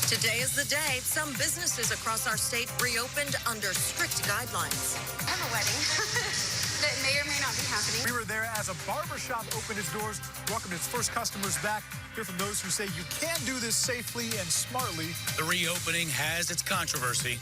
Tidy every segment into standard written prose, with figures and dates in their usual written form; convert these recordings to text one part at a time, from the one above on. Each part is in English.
Today is the day some businesses across our state reopened under strict guidelines. I have a wedding that may or may not be happening. We were there as a barber shop opened its doors, welcomed its first customers back. Hear from those who say you can do this safely and smartly. The reopening has its controversy.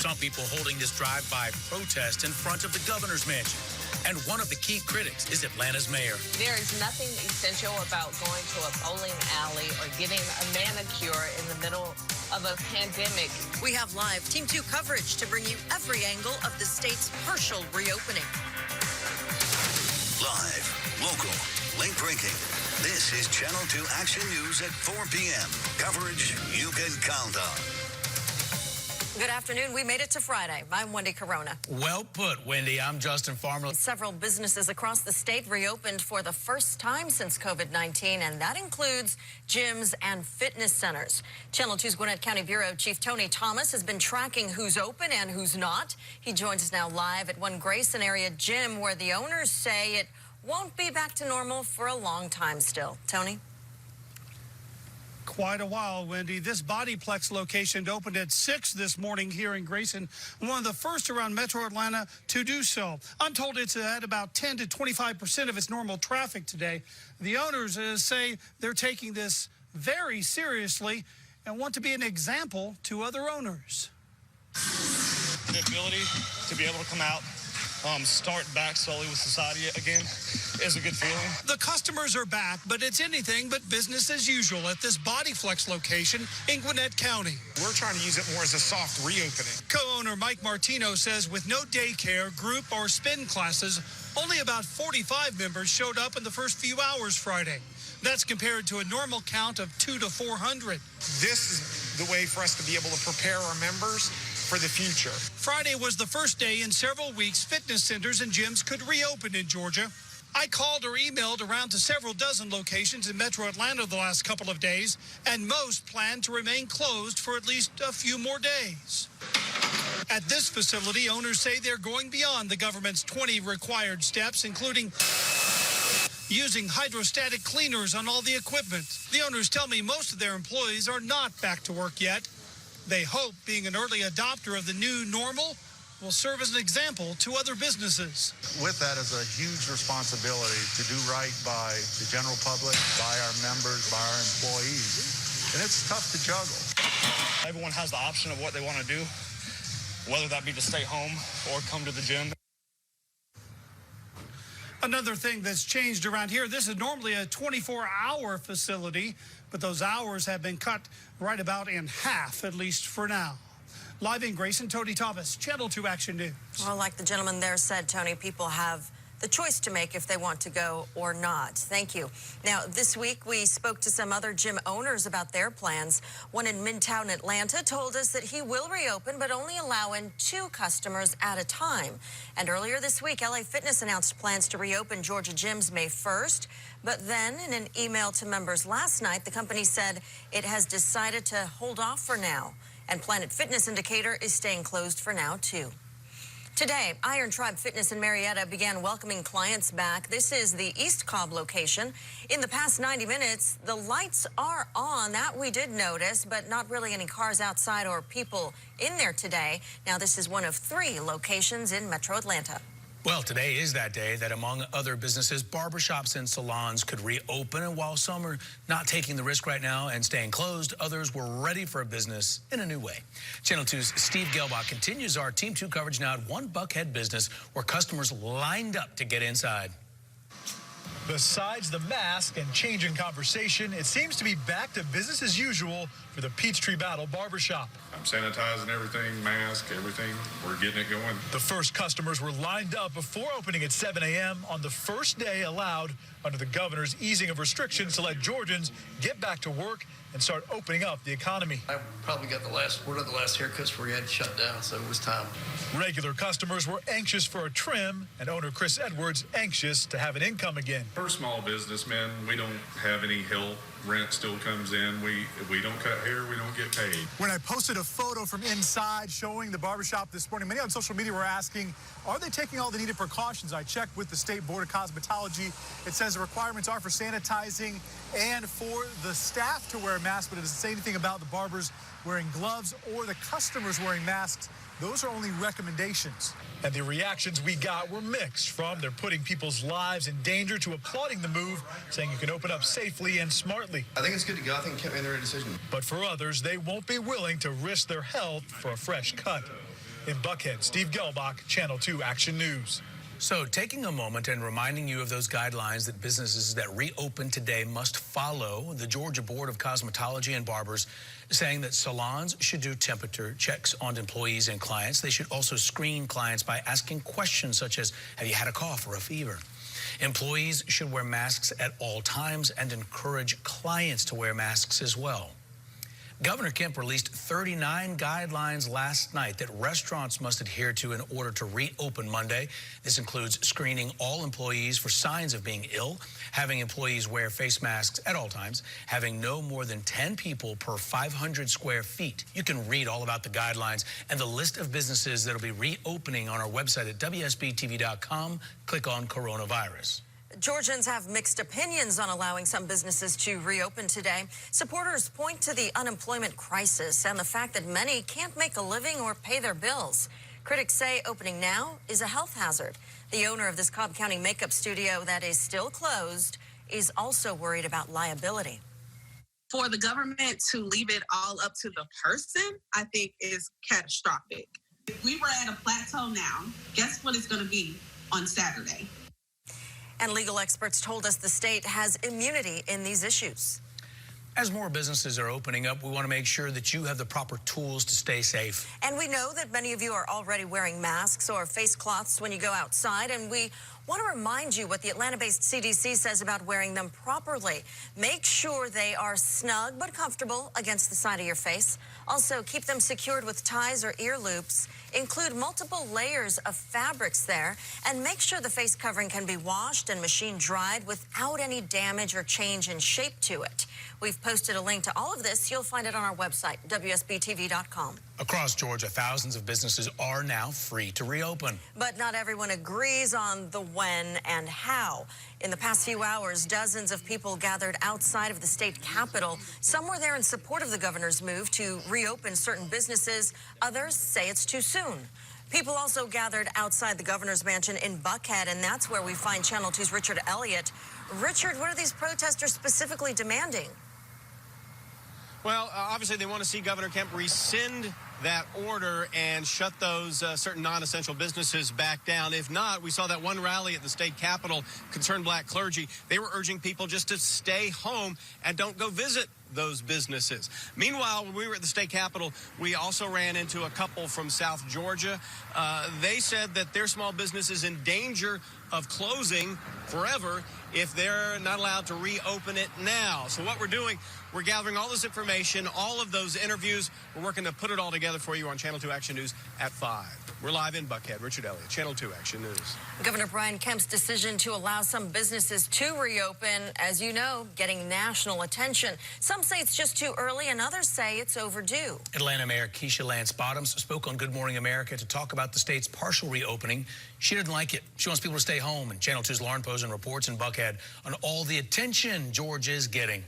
Some people holding this drive-by protest in front of the governor's mansion. And one of the key critics is Atlanta's mayor. There is nothing essential about going to a bowling alley or getting a manicure in the middle of a pandemic. We have live Team 2 coverage to bring you every angle of the state's partial reopening. Live, local, late-breaking. This is Channel 2 Action News at 4 p.m. Coverage you can count on. Good afternoon. We made it to Friday. I'm Wendy Corona. Well put, Wendy. I'm Justin Farmer. Several businesses across the state reopened for the first time since COVID-19, and that includes gyms and fitness centers. Channel 2's Gwinnett County Bureau Chief Tony Thomas has been tracking who's open and who's not. He joins us now live at one Grayson area gym where the owners say it won't be back to normal for a long time still. Tony? Quite a while, Wendy. This Bodyplex location opened at 6 this morning here in Grayson, one of the first around Metro Atlanta to do so. I'm told it's at about 10 to 25% of its normal traffic today. The owners say they're taking this very seriously and want to be an example to other owners. The ability to be able to come out, start back slowly with society again is a good feeling. The customers are back, but it's anything but business as usual at this Bodyflex location in Gwinnett County. We're trying to use it more as a soft reopening. Co-owner Mike Martino says with no daycare, group, or spin classes, only about 45 members showed up in the first few hours Friday. That's compared to a normal count of 200 to 400. This is the way for us to be able to prepare our members for the future. Friday was the first day in several weeks fitness centers and gyms could reopen in Georgia. I called or emailed around to several dozen locations in Metro Atlanta the last couple of days, and most plan to remain closed for at least a few more days. At this facility, owners say they're going beyond the government's 20 required steps, including using hydrostatic cleaners on all the equipment. The owners tell me most of their employees are not back to work yet. They hope being an early adopter of the new normal will serve as an example to other businesses. With that is a huge responsibility to do right by the general public, by our members, by our employees. And it's tough to juggle. Everyone has the option of what they want to do, whether that be to stay home or come to the gym. Another thing that's changed around here, this is normally a 24-hour facility, but those hours have been cut right about in half, at least for now. Live in Grayson, Tony Thomas, Channel 2 Action News. Well, like the gentleman there said, Tony, people have the choice to make if they want to go or not. Thank you. Now, this week we spoke to some other gym owners about their plans. One in Midtown Atlanta told us that he will reopen, but only allow in 2 customers at a time. And earlier this week, LA Fitness announced plans to reopen Georgia gyms May 1st. But then in an email to members last night, the company said it has decided to hold off for now. And Planet Fitness Indicator is staying closed for now, too. Today, Iron Tribe Fitness in Marietta began welcoming clients back. This is the East Cobb location. In the past 90 minutes, the lights are on. That we did notice, but not really any cars outside or people in there today. Now, this is one of 3 locations in Metro Atlanta. Well, today is that day that, among other businesses, barbershops and salons could reopen. And while some are not taking the risk right now and staying closed, others were ready for a business in a new way. Channel 2's Steve Gelbach continues our Team 2 coverage now at one Buckhead business where customers lined up to get inside. Besides the mask and change in conversation, it seems to be back to business as usual for the Peachtree Battle Barbershop. I'm sanitizing everything, mask, everything. We're getting it going. The first customers were lined up before opening at 7 a.m. on the first day allowed under the governor's easing of restrictions to let Georgians get back to work and start opening up the economy. I probably got one of the last haircuts where we had shut down, so it was time. Regular customers were anxious for a trim, and owner Chris Edwards anxious to have an income again. For small businessmen, we don't have any help. Rent still comes in. We don't cut hair, we don't get paid. When I posted a photo from inside showing the barbershop this morning. Many on social media were asking, are they taking all the needed precautions? I checked with the State Board of Cosmetology. It says the requirements are for sanitizing and for the staff to wear masks, but it doesn't say anything about the barbers wearing gloves or the customers wearing masks. Those are only recommendations. And the reactions we got were mixed, from they're putting people's lives in danger to applauding the move, saying you can open up safely and smartly. I think it's good to go. I think Kent made the right decision. But for others, they won't be willing to risk their health for a fresh cut. In Buckhead, Steve Gelbach, Channel 2 Action News. So taking a moment and reminding you of those guidelines that businesses that reopen today must follow. The Georgia Board of Cosmetology and Barbers saying that salons should do temperature checks on employees and clients. They should also screen clients by asking questions such as, have you had a cough or a fever? Employees should wear masks at all times and encourage clients to wear masks as well. Governor Kemp released 39 guidelines last night that restaurants must adhere to in order to reopen Monday. This includes screening all employees for signs of being ill, having employees wear face masks at all times, having no more than 10 people per 500 square feet. You can read all about the guidelines and the list of businesses that will be reopening on our website at WSBTV.com. Click on coronavirus. Georgians have mixed opinions on allowing some businesses to reopen today. Supporters point to the unemployment crisis and the fact that many can't make a living or pay their bills. Critics say opening now is a health hazard. The owner of this Cobb County makeup studio that is still closed is also worried about liability. For the government to leave it all up to the person, I think is catastrophic. If we were at a plateau now, guess what it's going to be on Saturday? And legal experts told us the state has immunity in these issues. As more businesses are opening up, we want to make sure that you have the proper tools to stay safe. And we know that many of you are already wearing masks or face cloths when you go outside, and we want to remind you what the Atlanta-based CDC says about wearing them properly. Make sure they are snug but comfortable against the side of your face. Also, keep them secured with ties or ear loops. Include multiple layers of fabrics there, and make sure the face covering can be washed and machine dried without any damage or change in shape to it. We've posted a link to all of this. You'll find it on our website, WSBTV.com. Across Georgia, thousands of businesses are now free to reopen. But not everyone agrees on the when and how. In the past few hours, dozens of people gathered outside of the state capitol. Some were there in support of the governor's move to reopen certain businesses. Others say it's too soon. People also gathered outside the governor's mansion in Buckhead, and that's where we find Channel 2's Richard Elliott. Richard, what are these protesters specifically demanding? Well, obviously they want to see Governor Kemp rescind that order and shut those certain non-essential businesses back down. If not, we saw that one rally at the state capitol, concerned black clergy. They were urging people just to stay home and don't go visit those businesses. Meanwhile, when we were at the state capitol, we also ran into a couple from South Georgia. They said that their small business is in danger of closing forever if they're not allowed to reopen it now. So what we're doing, we're gathering all this information, all of those interviews. We're working to put it all together for you on Channel 2 Action News at 5. We're live in Buckhead. Richard Elliott, Channel 2 Action News. Governor Brian Kemp's decision to allow some businesses to reopen, as you know, getting national attention. Some say it's just too early, and others say it's overdue. Atlanta Mayor Keisha Lance Bottoms spoke on Good Morning America to talk about the state's partial reopening. She didn't like it. She wants people to stay home. And Channel 2's Lauren Posen reports in Buckhead on all the attention Georgia is getting.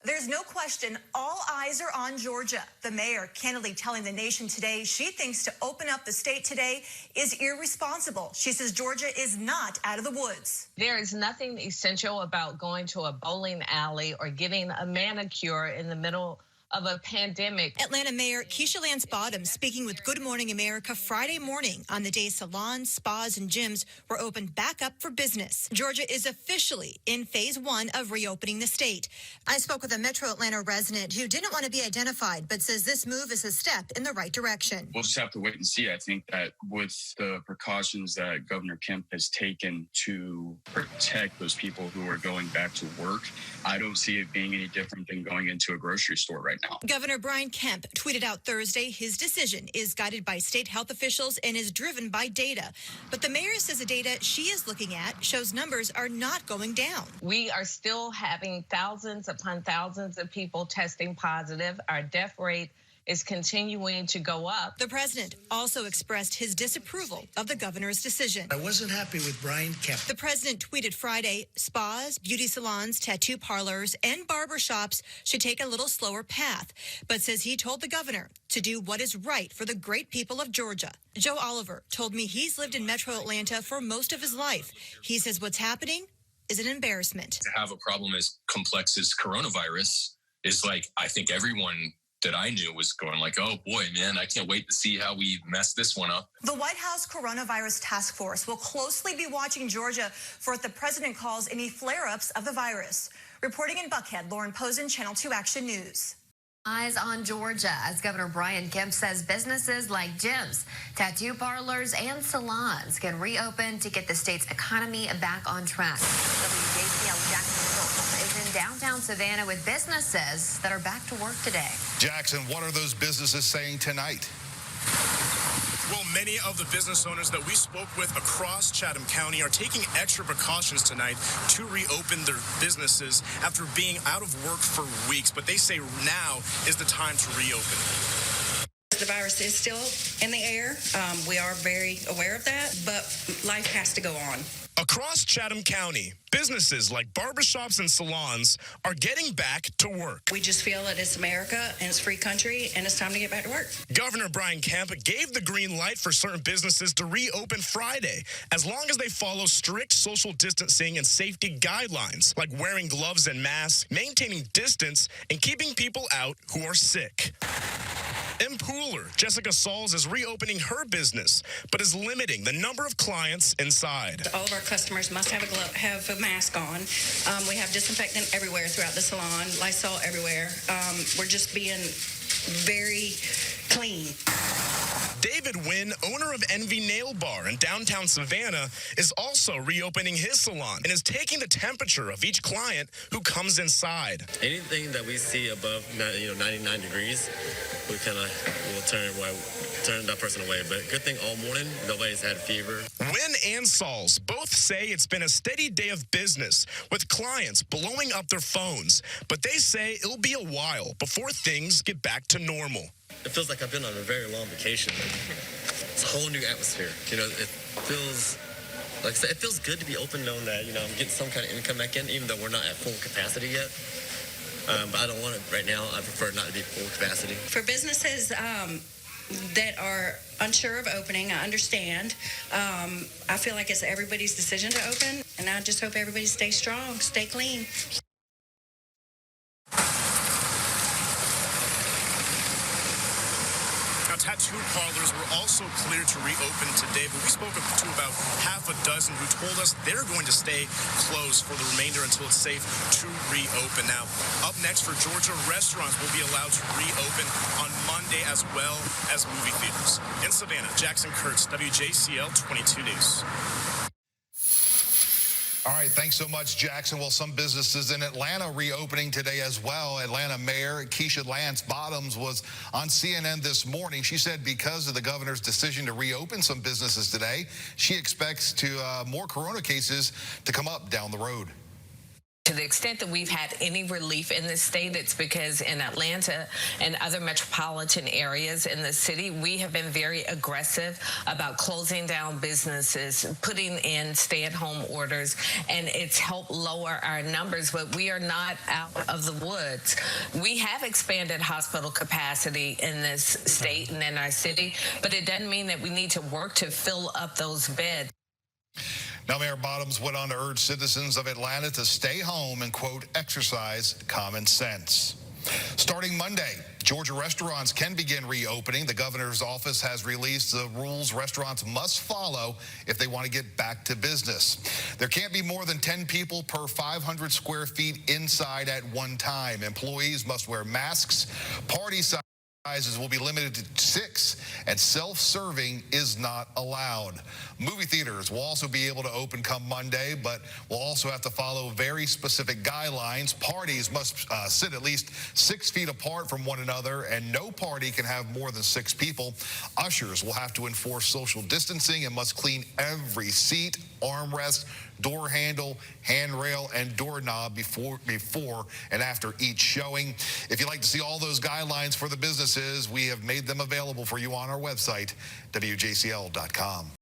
There's no question all eyes are on Georgia. The mayor candidly telling the nation today she thinks to open up the state today is irresponsible. She says Georgia is not out of the woods. There is nothing essential about going to a bowling alley or getting a manicure in the middle of a pandemic. Atlanta Mayor Keisha Lance Bottoms speaking with Good Morning America Friday morning on the day salons, spas, and gyms were opened back up for business. Georgia is officially in phase 1 of reopening the state. I spoke with a Metro Atlanta resident who didn't want to be identified, but says this move is a step in the right direction. We'll just have to wait and see. I think that with the precautions that Governor Kemp has taken to protect those people who are going back to work, I don't see it being any different than going into a grocery store right now. Governor Brian Kemp tweeted out Thursday his decision is guided by state health officials and is driven by data. But the mayor says the data she is looking at shows numbers are not going down. We are still having thousands upon thousands of people testing positive. Our death rate is continuing to go up. The president also expressed his disapproval of the governor's decision. I wasn't happy with Brian Kemp. The president tweeted Friday, spas, beauty salons, tattoo parlors, and barber shops should take a little slower path, but says he told the governor to do what is right for the great people of Georgia. Joe Oliver told me he's lived in Metro Atlanta for most of his life. He says what's happening is an embarrassment. To have a problem as complex as coronavirus is like, I think everyone that I knew was going like, oh boy, man, I can't wait to see how we mess this one up. The White House Coronavirus Task Force will closely be watching Georgia for what the president calls any flare-ups of the virus. Reporting in Buckhead, Lauren Posen, Channel 2 Action News. Eyes on Georgia as Governor Brian Kemp says businesses like gyms, tattoo parlors, and salons can reopen to get the state's economy back on track. WJCL Jackson is in downtown Savannah with businesses that are back to work today. Jackson, what are those businesses saying tonight? Well, many of the business owners that we spoke with across Chatham County are taking extra precautions tonight to reopen their businesses after being out of work for weeks. But they say now is the time to reopen. The virus is still in the air. We are very aware of that, but life has to go on. Across Chatham County, businesses like barbershops and salons are getting back to work. We just feel that it's America and it's a free country and it's time to get back to work. Governor Brian Kemp gave the green light for certain businesses to reopen Friday, as long as they follow strict social distancing and safety guidelines, like wearing gloves and masks, maintaining distance, and keeping people out who are sick. In Pooler, Jessica Sauls is reopening her business, but is limiting the number of clients inside. All of our customers must have a mask on. We have disinfectant everywhere throughout the salon, Lysol everywhere. We're just being very clean. David Wynn, owner of Envy Nail Bar in downtown Savannah, is also reopening his salon and is taking the temperature of each client who comes inside. Anything that we see above 99 degrees, we kind of will turn that person away. But good thing all morning, nobody's had fever. Wynn and Sauls both say it's been a steady day of business with clients blowing up their phones, but they say it'll be a while before things get back to normal. It feels like I've been on a very long vacation. It's a whole new atmosphere. It feels like I said, it feels good to be open, knowing that I'm getting some kind of income back in, even though we're not at full capacity yet. But I don't want it right now. I prefer not to be full capacity. For businesses that are unsure of opening, I understand. I feel like it's everybody's decision to open, and I just hope everybody stays strong, stay clean. Tattoo parlors were also cleared to reopen today, but we spoke to about half a dozen who told us they're going to stay closed for the remainder until it's safe to reopen. Now, up next for Georgia, restaurants will be allowed to reopen on Monday as well as movie theaters. In Savannah, Jackson Kurtz, WJCL 22 News. All right, thanks so much, Jackson. Well, some businesses in Atlanta reopening today as well. Atlanta Mayor Keisha Lance Bottoms was on CNN this morning. She said because of the governor's decision to reopen some businesses today, she expects more corona cases to come up down the road. To the extent that we've had any relief in this state, it's because in Atlanta and other metropolitan areas in the city, we have been very aggressive about closing down businesses, putting in stay-at-home orders, and it's helped lower our numbers, but we are not out of the woods. We have expanded hospital capacity in this state and in our city, but it doesn't mean that we need to work to fill up those beds. Now, Mayor Bottoms went on to urge citizens of Atlanta to stay home and, quote, exercise common sense. Starting Monday, Georgia restaurants can begin reopening. The governor's office has released the rules restaurants must follow if they want to get back to business. There can't be more than 10 people per 500 square feet inside at one time. Employees must wear masks. Party sizes will be limited to 6, and self-serving is not allowed. Movie theaters will also be able to open come Monday, but will also have to follow very specific guidelines. Parties must sit at least 6 feet apart from one another, and no party can have more than 6 people. Ushers will have to enforce social distancing and must clean every seat, armrest, door handle, handrail, and doorknob before and after each showing. If you'd like to see all those guidelines for the business businesses. We have made them available for you on our website, WJCL.com.